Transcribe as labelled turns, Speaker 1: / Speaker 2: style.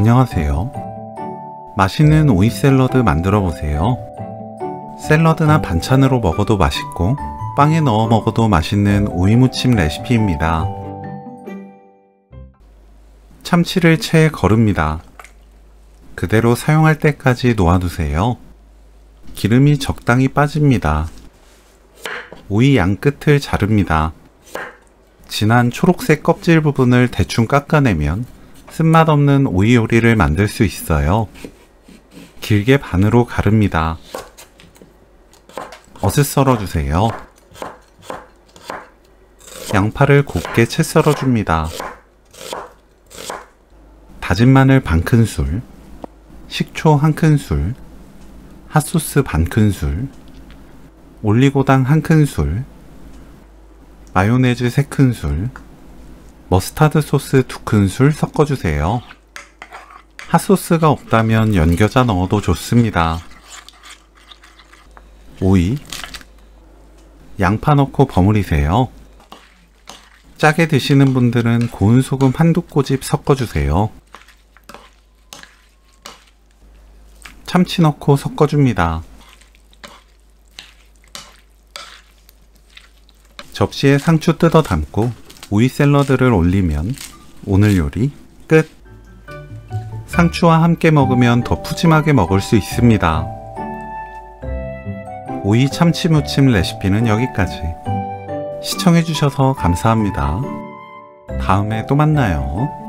Speaker 1: 안녕하세요. 맛있는 오이 샐러드 만들어 보세요. 샐러드나 반찬으로 먹어도 맛있고 빵에 넣어 먹어도 맛있는 오이 무침 레시피입니다. 참치를 체에 거릅니다. 그대로 사용할 때까지 놓아두세요. 기름이 적당히 빠집니다. 오이 양 끝을 자릅니다. 진한 초록색 껍질 부분을 대충 깎아내면 쓴맛 없는 오이 요리를 만들 수 있어요. 길게 반으로 가릅니다. 어슷 썰어주세요. 양파를 곱게 채 썰어줍니다. 다진 마늘 반큰술, 식초 1큰술, 핫소스 반큰술, 올리고당 1큰술, 마요네즈 3큰술, 머스타드 소스 2큰술 섞어주세요. 핫소스가 없다면 연겨자 넣어도 좋습니다. 오이, 양파 넣고 버무리세요. 짜게 드시는 분들은 고운 소금 한두 꼬집 섞어주세요. 참치 넣고 섞어줍니다. 접시에 상추 뜯어 담고 오이 샐러드를 올리면 오늘 요리 끝! 상추와 함께 먹으면 더 푸짐하게 먹을 수 있습니다. 오이 참치 무침 레시피는 여기까지. 시청해주셔서 감사합니다. 다음에 또 만나요.